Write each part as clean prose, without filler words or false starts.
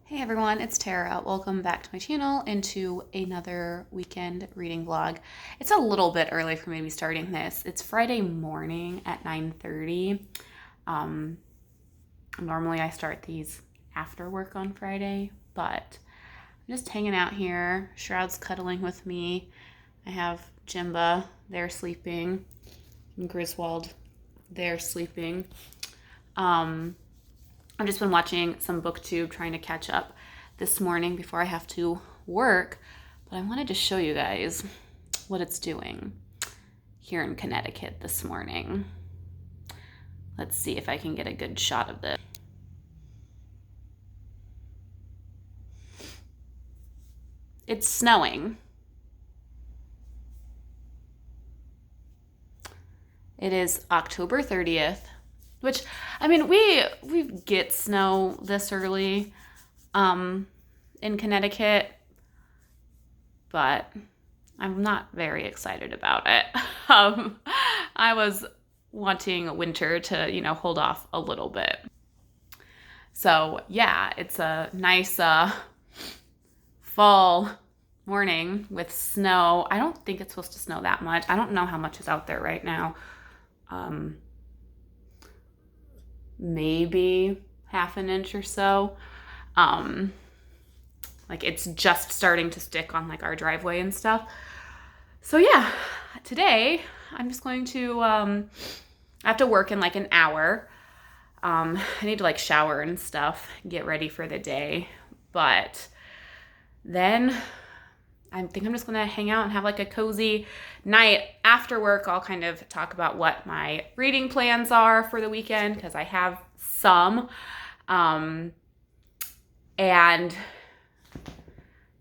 Hey everyone, it's Tara. Welcome back to my channel and to another weekend reading vlog. It's a little bit early for me to be starting this. It's Friday morning at 9:30. Normally I start these after work on Friday, but I'm just hanging out here. Shroud's cuddling with me. I have Jimba, they're sleeping, and Griswold, they're sleeping. I've just been watching some BookTube trying to catch up this morning before I have to work, but I wanted to show you guys what it's doing here in Connecticut this morning. Let's see if I can get a good shot of this. It's snowing. It is October 30th, which, I mean, we get snow this early in Connecticut, but I'm not very excited about it. I was wanting winter to, hold off a little bit. So yeah, it's a nice fall morning with snow. I don't think it's supposed to snow that much. I don't know how much is out there right now. Maybe half an inch or so. Like it's just starting to stick on like our driveway and stuff. So yeah, today I'm just going to, I have to work in like an hour. I need to like shower and stuff, get ready for the day. But then I think I'm just going to hang out and have like a cozy night after work. I'll kind of talk about what my reading plans are for the weekend because I have some, and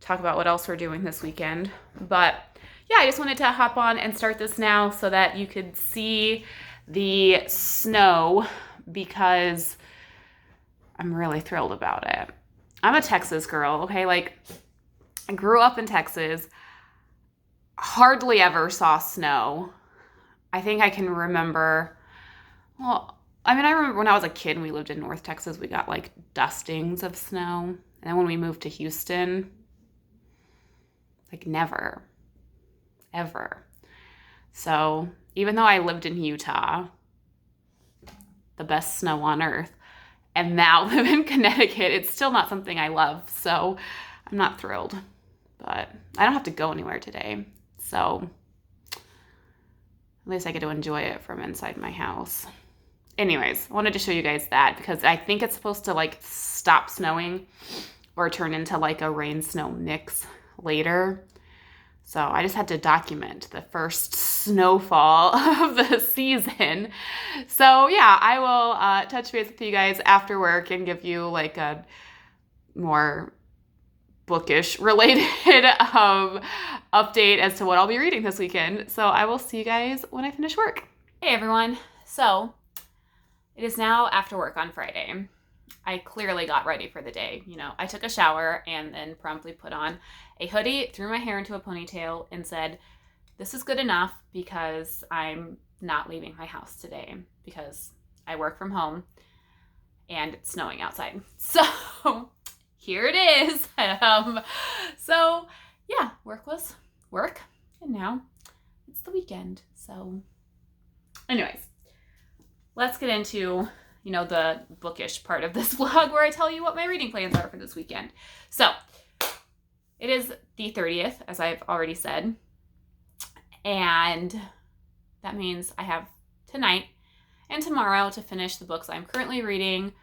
talk about what else we're doing this weekend. But yeah, I just wanted to hop on and start this now so that you could see the snow because I'm really thrilled about it. I'm a Texas girl, okay? Like, I grew up in Texas, hardly ever saw snow. I think I can remember, I remember when I was a kid and we lived in North Texas, we got like dustings of snow. And then when we moved to Houston, like never, ever. So even though I lived in Utah, the best snow on earth, and now live in Connecticut, it's still not something I love. So I'm not thrilled. But I don't have to go anywhere today, so at least I get to enjoy it from inside my house. Anyways, I wanted to show you guys that because I think it's supposed to like stop snowing or turn into like a rain-snow mix later. So I just had to document the first snowfall of the season. So yeah, I will touch base with you guys after work and give you like a more bookish related update as to what I'll be reading this weekend. So I will see you guys when I finish work. Hey everyone. So it is now after work on Friday. I clearly got ready for the day. I took a shower and then promptly put on a hoodie, threw my hair into a ponytail and said, this is good enough because I'm not leaving my house today because I work from home and it's snowing outside. So here it is. So yeah, work was work and now it's the weekend. So anyways, let's get into, the bookish part of this vlog where I tell you what my reading plans are for this weekend. So it is the 30th, as I've already said. And that means I have tonight and tomorrow to finish the books I'm currently reading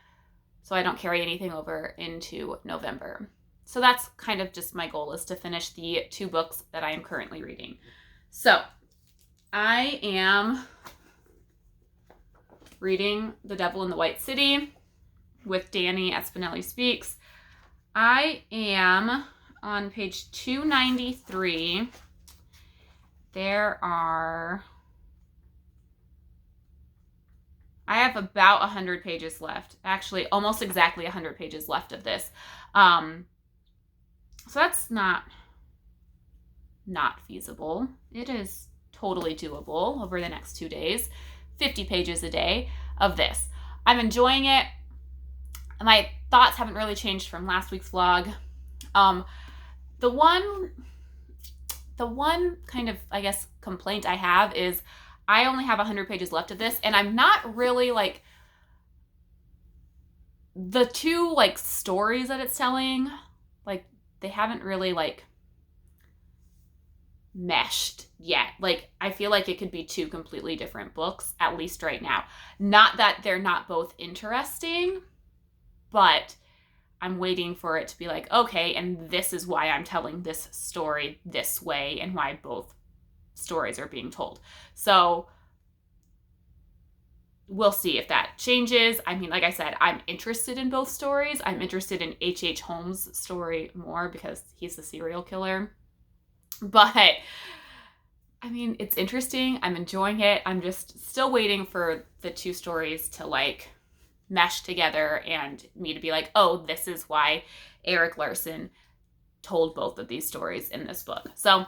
so I don't carry anything over into November. So that's kind of just my goal, is to finish the 2 books that I am currently reading. So I am reading The Devil in the White City with Danny at Spinelli Speaks. I am on page 293. I have about 100 pages left. Actually, almost exactly 100 pages left of this. So that's not feasible. It is totally doable over the next 2 days. 50 pages a day of this. I'm enjoying it. My thoughts haven't really changed from last week's vlog. The one kind of, I guess, complaint I have is I only have 100 pages left of this, and I'm not really like, the two like stories that it's telling, like they haven't really like meshed yet. Like I feel like it could be two completely different books, at least right now. Not that they're not both interesting, but I'm waiting for it to be like, okay, and this is why I'm telling this story this way and why both stories are being told. So we'll see if that changes. I mean, like I said, I'm interested in both stories. I'm interested in H.H. Holmes' story more because he's the serial killer. But I mean, it's interesting. I'm enjoying it. I'm just still waiting for the two stories to like mesh together and me to be like, oh, this is why Erik Larson told both of these stories in this book. So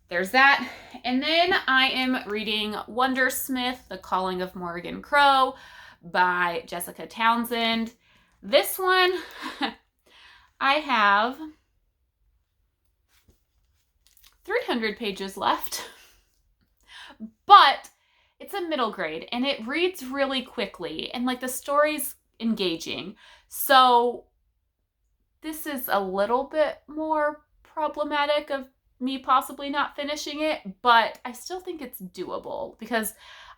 there's that. And then I am reading Wondersmith, The Calling of Morrigan Crow by Jessica Townsend. This one, I have 300 pages left, but it's a middle grade and it reads really quickly and like the story's engaging. So this is a little bit more problematic of me possibly not finishing it, but I still think it's doable because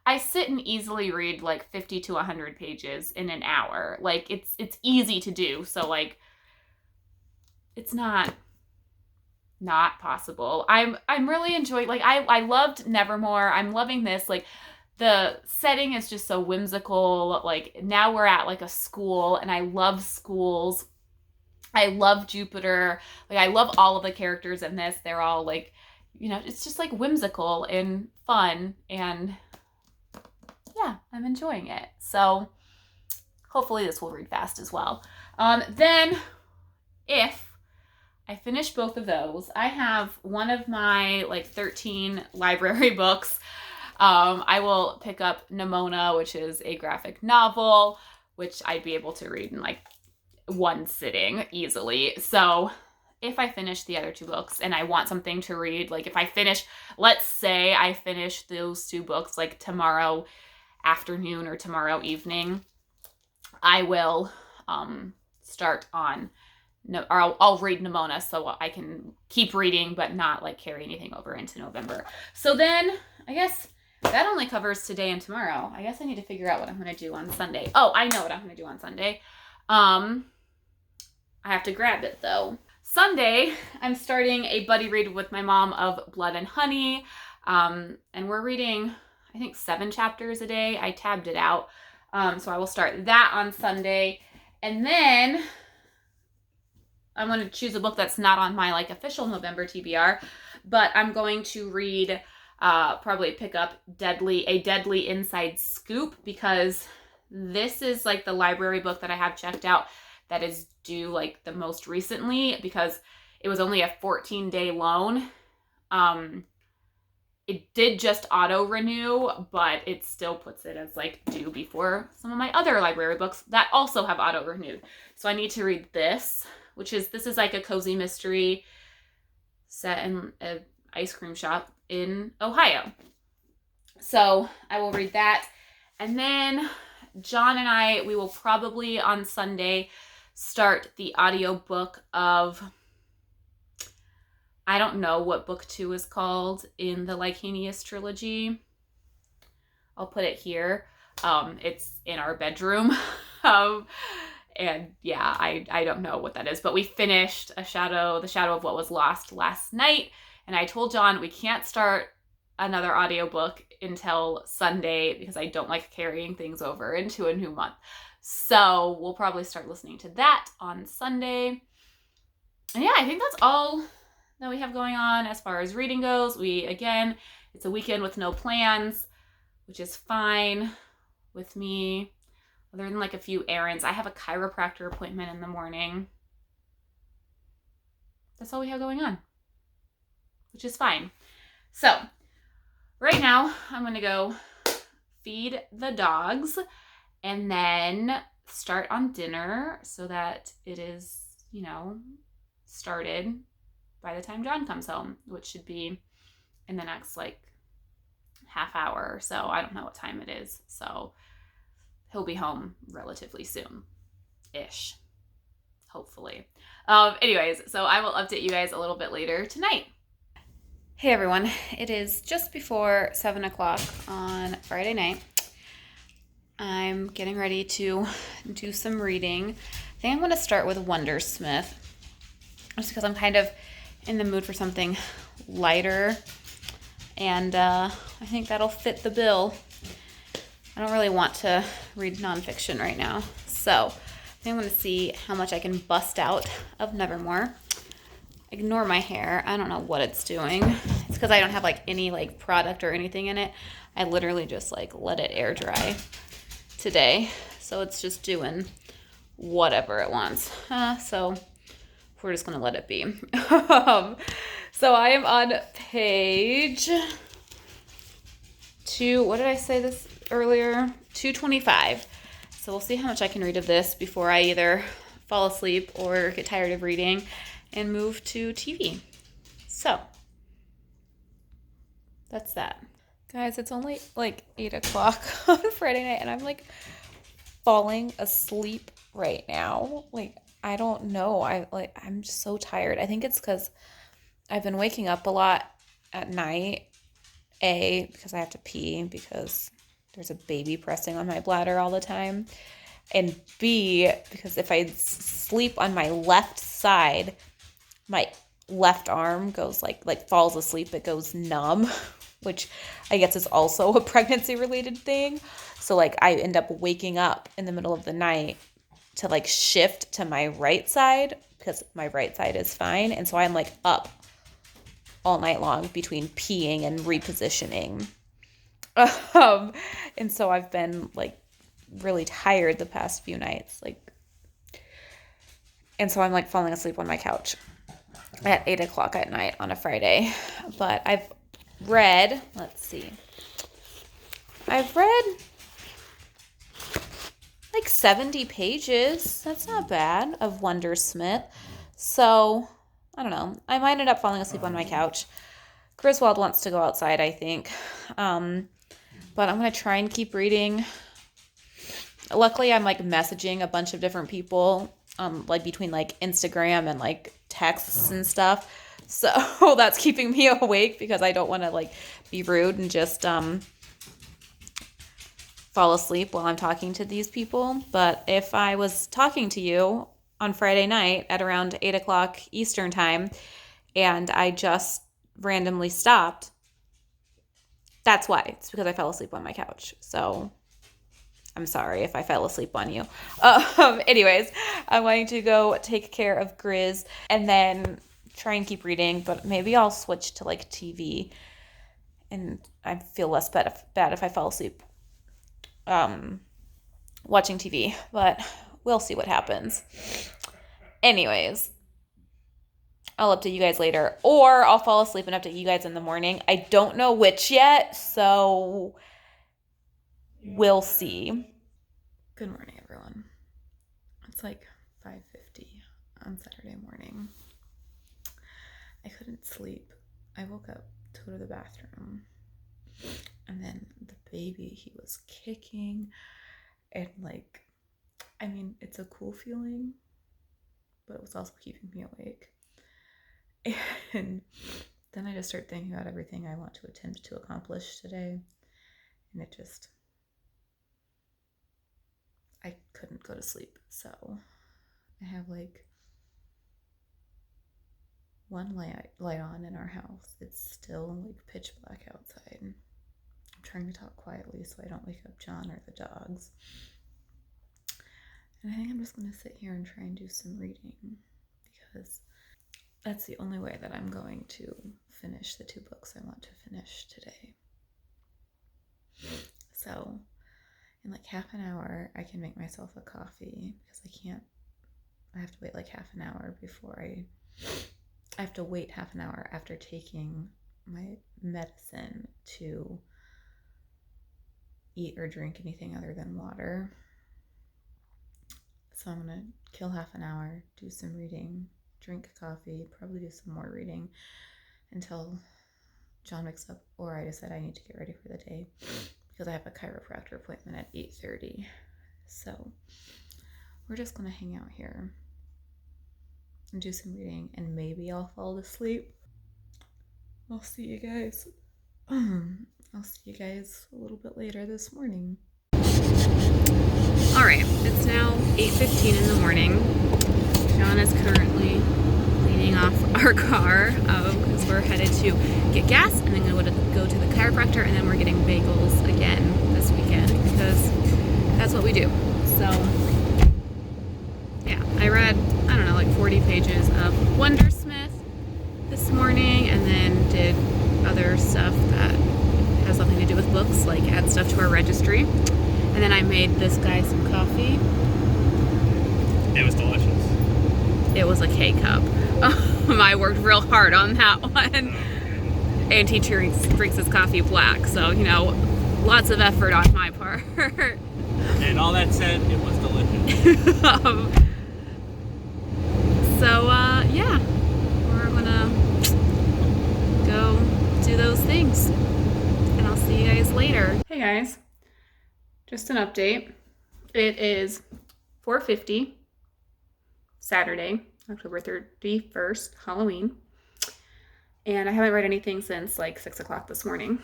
I sit and easily read like 50 to 100 pages in an hour. Like it's easy to do. So like it's not possible. I'm really enjoying, like I loved Nevermore. I'm loving this. Like the setting is just so whimsical. Like now we're at like a school and I love schools. I love Jupiter. Like I love all of the characters in this. They're all like, you know, it's just like whimsical and fun, and yeah, I'm enjoying it. So hopefully this will read fast as well. Then if I finish both of those, I have one of my like 13 library books. I will pick up Nimona, which is a graphic novel, which I'd be able to read in like one sitting easily. So if I finish the other two books and I want something to read, like if I finish, let's say I finish those two books like tomorrow afternoon or tomorrow evening, I will start on, or I'll read Nimona so I can keep reading but not like carry anything over into November. So then I guess that only covers today and tomorrow. I guess I need to figure out what I'm going to do on Sunday. Oh, I know what I'm going to do on Sunday. I have to grab it though. Sunday, I'm starting a buddy read with my mom of Blood and Honey. And we're reading, I think 7 chapters a day. I tabbed it out. So I will start that on Sunday. And then I'm going to choose a book that's not on my like official November TBR, but I'm going to read, probably pick up A Deadly Inside Scoop, because this is like the library book that I have checked out that is due like the most recently, because it was only a 14-day loan. It did just auto renew, but it still puts it as like due before some of my other library books that also have auto renewed. So I need to read this, this is like a cozy mystery set in an ice cream shop in Ohio. So I will read that. And then John and we will probably on Sunday start the audiobook of, I don't know what book 2 is called in the Lycanius trilogy. I'll put it here. It's in our bedroom. And yeah, I don't know what that is, but we finished The Shadow of What Was Lost last night. And I told John we can't start another audiobook until Sunday because I don't like carrying things over into a new month. So we'll probably start listening to that on Sunday. And yeah, I think that's all that we have going on as far as reading goes. It's a weekend with no plans, which is fine with me, other than like a few errands. I have a chiropractor appointment in the morning. That's all we have going on, which is fine. So right now I'm going to go feed the dogs and then start on dinner so that it is, started by the time John comes home, which should be in the next like half hour or so. I don't know what time it is. So he'll be home relatively soon-ish, hopefully. Anyways, so I will update you guys a little bit later tonight. Hey everyone, it is just before 7 o'clock on Friday night. I'm getting ready to do some reading. I think I'm going to start with Wondersmith, just because I'm kind of in the mood for something lighter, and I think that'll fit the bill. I don't really want to read nonfiction right now, so I think I'm going to see how much I can bust out of Nevermore. Ignore my hair. I don't know what it's doing. It's because I don't have like any like product or anything in it. I literally just like let it air dry today, so it's just doing whatever it wants. So we're just gonna let it be. So I am on page 2. What did I say this earlier? 225. So we'll see how much I can read of this before I either fall asleep or get tired of reading and move to TV. So that's that. Guys, it's only like 8 o'clock on Friday night and I'm like falling asleep right now. Like, I don't know. I'm just so tired. I think it's because I've been waking up a lot at night. A, because I have to pee because there's a baby pressing on my bladder all the time. And B, because if I sleep on my left side, my left arm goes like falls asleep. It goes numb, which I guess is also a pregnancy related thing. So like I end up waking up in the middle of the night to like shift to my right side because my right side is fine. And so I'm like up all night long between peeing and repositioning. And so I've been like really tired the past few nights. And so I'm like falling asleep on my couch at 8 o'clock at night on a Friday. But I've read, I've read like 70 pages. That's not bad, of Wondersmith. So, I don't know. I might end up falling asleep on my couch. Griswold wants to go outside, I think. But I'm going to try and keep reading. Luckily, I'm like messaging a bunch of different people, like between like Instagram and like texts and stuff. So that's keeping me awake because I don't want to like be rude and just fall asleep while I'm talking to these people. But if I was talking to you on Friday night at around 8 o'clock Eastern time and I just randomly stopped, that's why. It's because I fell asleep on my couch. So I'm sorry if I fell asleep on you. Anyways, I'm going to go take care of Grizz and then try and keep reading, but maybe I'll switch to like TV and I feel less bad if I fall asleep watching TV, but we'll see what happens. Anyways, I'll update you guys later, or I'll fall asleep and update you guys in the morning. I don't know which yet, so we'll see. Good morning, everyone. It's like 5:50 on Saturday morning. I couldn't sleep. I woke up to go to the bathroom, and then the baby, he was kicking, and like, I mean, it's a cool feeling, but it was also keeping me awake. And then I just start thinking about everything I want to attempt to accomplish today, and I couldn't go to sleep. So I have like one light on in our house. It's still like pitch black outside. I'm trying to talk quietly so I don't wake up John or the dogs. And I think I'm just going to sit here and try and do some reading because that's the only way that I'm going to finish the 2 books I want to finish today. So in like half an hour, I can make myself a coffee because I have to wait like half an hour before I have to wait half an hour after taking my medicine to eat or drink anything other than water. So I'm going to kill half an hour, do some reading, drink coffee, probably do some more reading until John wakes up, or I decide I need to get ready for the day because I have a chiropractor appointment at 8:30. So we're just going to hang out here and do some reading, and maybe I'll fall asleep. I'll see you guys. I'll see you guys a little bit later this morning. All right, it's now 8:15 in the morning. John is currently cleaning off our car because we're headed to get gas and then go to the chiropractor, and then we're getting bagels again this weekend because that's what we do. So yeah, I read, I don't know, like 40 pages of Wondersmith this morning, and then did other stuff that has nothing to do with books, like add stuff to our registry. And then I made this guy some coffee. It was delicious. It was a K-cup. I worked real hard on that one. And he drinks his coffee black, so, you know, lots of effort on my part. And all that said, it was delicious. Yeah, we're gonna go do those things. And I'll see you guys later. Hey guys, just an update. It is 4:50, Saturday, October 31st, Halloween. And I haven't read anything since like 6 o'clock this morning.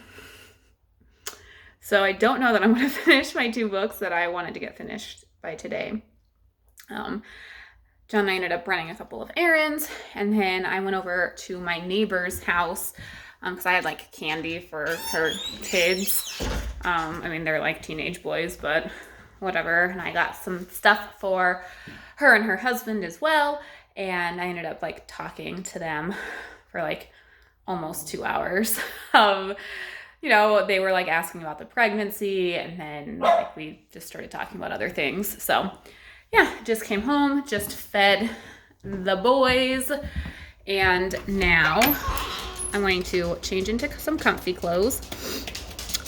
So I don't know that I'm going to finish my 2 books that I wanted to get finished by today. John and I ended up running a couple of errands, and then I went over to my neighbor's house because I had like candy for her kids. I mean, they're like teenage boys, but whatever. And I got some stuff for her and her husband as well. And I ended up like talking to them for like almost 2 hours. You know, they were like asking about the pregnancy, and then like we just started talking about other things. So yeah, just came home, just fed the boys, and now I'm going to change into some comfy clothes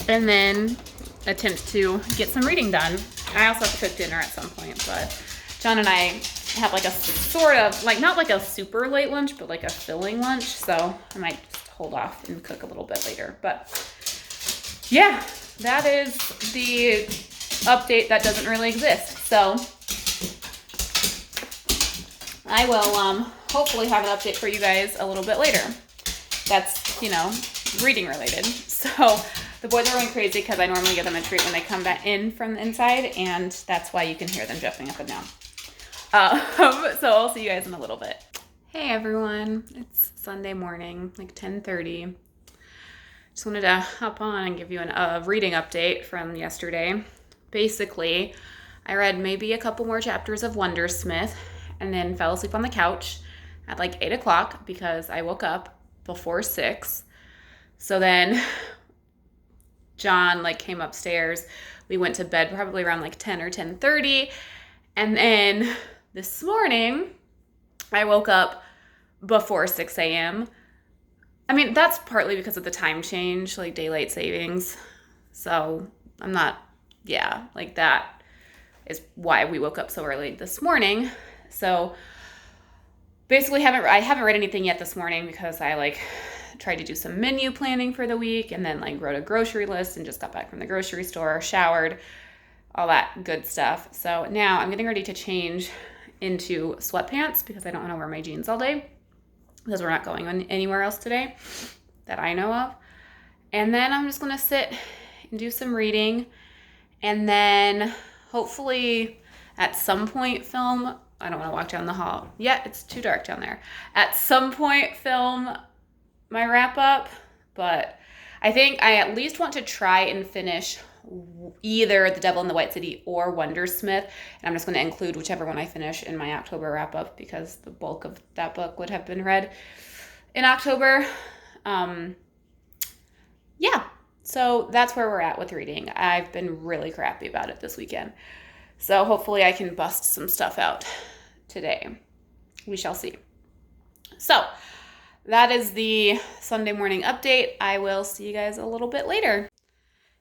and then attempt to get some reading done. I also have to cook dinner at some point, but John and I have like a sort of, like not like a super late lunch, but like a filling lunch. So I might just hold off and cook a little bit later. But yeah, that is the update that doesn't really exist. So I will hopefully have an update for you guys a little bit later. That's, you know, reading related. So the boys are going crazy because I normally give them a treat when they come back in from the inside, and that's why you can hear them jumping up and down. So I'll see you guys in a little bit. Hey everyone, it's Sunday morning, like 10:30. Just wanted to hop on and give you a reading update from yesterday. Basically, I read maybe a couple more chapters of Wondersmith and then fell asleep on the couch at like 8 o'clock because I woke up before 6. So then John like came upstairs. We went to bed probably around like 10 or 10:30. And then this morning, I woke up before 6 a.m. I mean, that's partly because of the time change, like daylight savings. So I'm not, yeah, like that is why we woke up so early this morning. So basically I haven't read anything yet this morning because I like tried to do some menu planning for the week and then like wrote a grocery list and just got back from the grocery store, showered, all that good stuff. So now I'm getting ready to change into sweatpants because I don't want to wear my jeans all day because we're not going anywhere else today that I know of. And then I'm just going to sit and do some reading, and then hopefully at some point film, I don't want to walk down the hall yet, it's too dark down there. At some point film my wrap up, but I think I at least want to try and finish either The Devil in the White City or Wondersmith, and I'm just going to include whichever one I finish in my October wrap up because the bulk of that book would have been read in October. Yeah, so that's where we're at with reading. I've been really crappy about it this weekend, so hopefully I can bust some stuff out today. We shall see. So that is the Sunday morning update. I will see you guys a little bit later.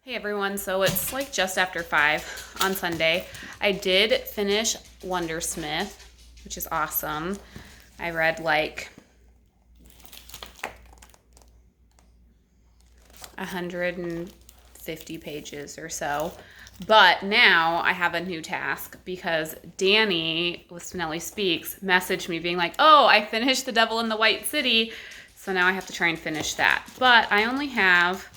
Hey everyone, so it's like just after 5 on Sunday. I did finish Wondersmith, which is awesome. I read like 150 pages or so. But now I have a new task because Danny with Spinelli Speaks messaged me being like, oh, I finished The Devil in the White City. So now I have to try and finish that. But I only have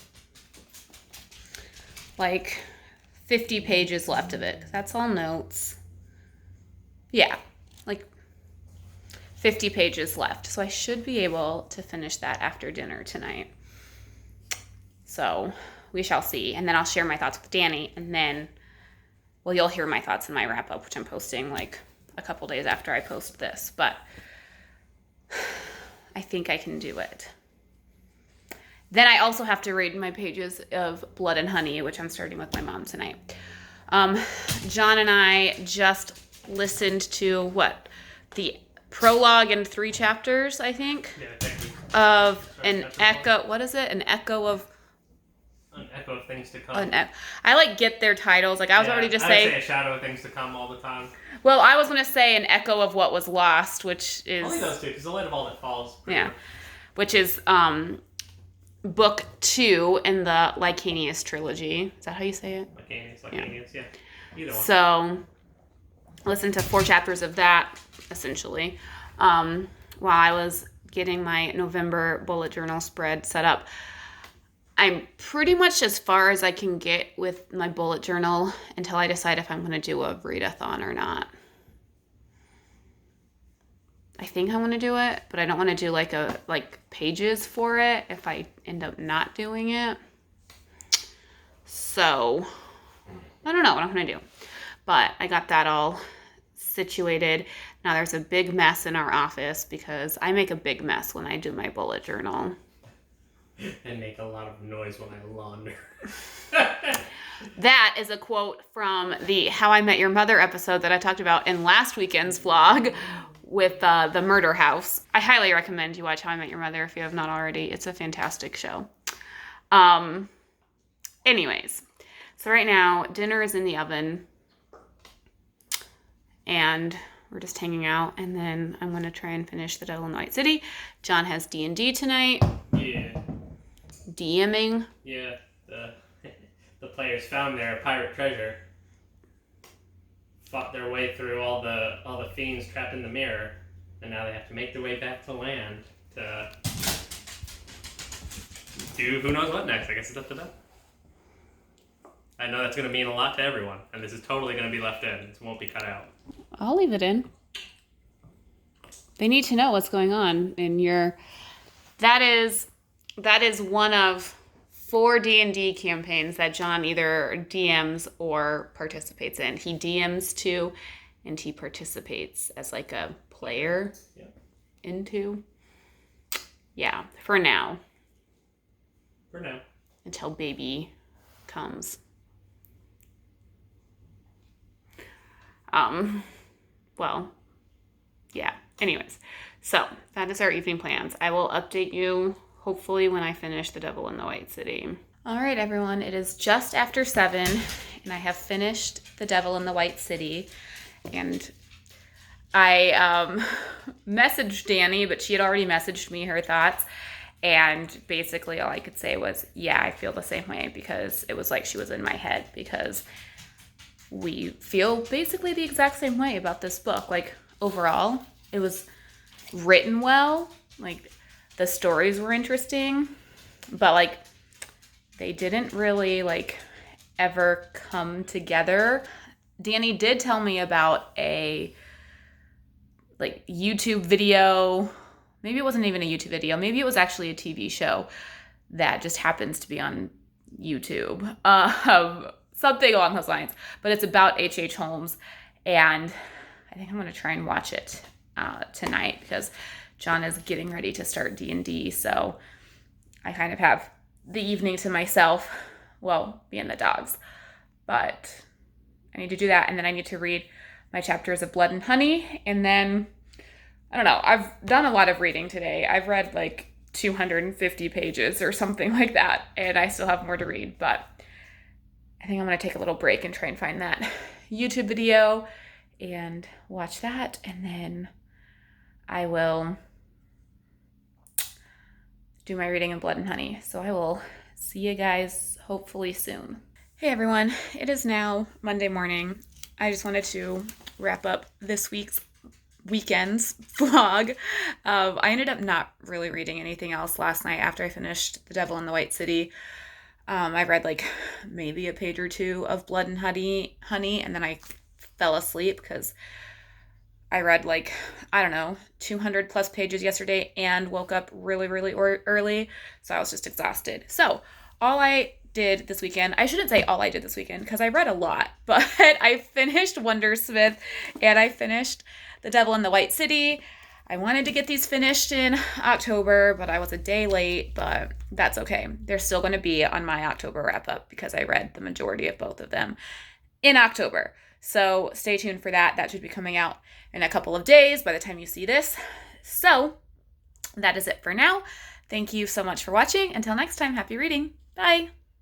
like 50 pages left of it. That's all notes. Yeah, like 50 pages left. So I should be able to finish that after dinner tonight. So we shall see. And then I'll share my thoughts with Danny. And then, well, you'll hear my thoughts in my wrap up, which I'm posting like a couple days after I post this. But I think I can do it. Then I also have to read my pages of Blood and Honey, which I'm starting with my mom tonight. John and I just listened to the prologue and 3 chapters, I think, of an echo. What is it? An echo of things to come. I like get their titles. Like I was already just saying. I would say a shadow of things to come all the time. Well, I was going to say an echo of what was lost, which is. Only those two, because the light of all that falls. Yeah, which is book 2 in the Licanius trilogy. Is that how you say it? Licanius, yeah. Either one. So, listen to 4 chapters of that, essentially, while I was getting my November bullet journal spread set up. I'm pretty much as far as I can get with my bullet journal until I decide if I'm going to do a readathon or not. I think I want to do it, but I don't want to do like pages for it if I end up not doing it. So, I don't know what I'm going to do. But I got that all situated. Now there's a big mess in our office because I make a big mess when I do my bullet journal. And make a lot of noise when I launder. That is a quote from the How I Met Your Mother episode that I talked about in last weekend's vlog with the murder house. I highly recommend you watch How I Met Your Mother if you have not already. It's a fantastic show. Anyways, so right now dinner is in the oven and we're just hanging out, and then I'm going to try and finish The Devil in the White City. John has D&D tonight. Yeah. DMing. Yeah, the players found their pirate treasure, fought their way through all the fiends trapped in the mirror, and now they have to make their way back to land to do who knows what next. I guess it's up to them. I know that's going to mean a lot to everyone, and this is totally going to be left in. It won't be cut out. I'll leave it in. They need to know what's going on in your... That is one of 4 D&D campaigns that John either DMs or participates in. He DMs 2, and he participates as like a player into. Yeah, for now. For now. Until baby comes. Well, yeah. Anyways, so that is our evening plans. I will update you hopefully when I finish The Devil in the White City. All right, everyone. It is just after 7, and I have finished The Devil in the White City. And I messaged Danny, but she had already messaged me her thoughts. And basically all I could say was, yeah, I feel the same way, because it was like she was in my head, because we feel basically the exact same way about this book. Like, overall, it was written well. Like, the stories were interesting, but like they didn't really like ever come together. Danny did tell me about a like YouTube video. Maybe it wasn't even a YouTube video. Maybe it was actually a TV show that just happens to be on YouTube. Something along those lines. But it's about H.H. Holmes, and I think I'm going to try and watch it tonight because John is getting ready to start D&D, so I kind of have the evening to myself. Well, me and the dogs. But I need to do that, and then I need to read my chapters of Blood and Honey, and then, I don't know, I've done a lot of reading today. I've read like 250 pages or something like that, and I still have more to read, but I think I'm going to take a little break and try and find that YouTube video and watch that, and then I will do my reading in Blood and Honey. So I will see you guys hopefully soon. Hey everyone, it is now Monday morning. I just wanted to wrap up this weekend's vlog. I ended up not really reading anything else last night after I finished The Devil in the White City. I read like maybe a page or two of Blood and Honey, and then I fell asleep because I read like, I don't know, 200 plus pages yesterday and woke up really, really early. So I was just exhausted. So all I did this weekend, I shouldn't say all I did this weekend because I read a lot, but I finished Wondersmith and I finished The Devil in the White City. I wanted to get these finished in October, but I was a day late, but that's okay. They're still going to be on my October wrap up because I read the majority of both of them in October. So stay tuned for that. That should be coming out in a couple of days by the time you see this. So that is it for now. Thank you so much for watching. Until next time, happy reading. Bye.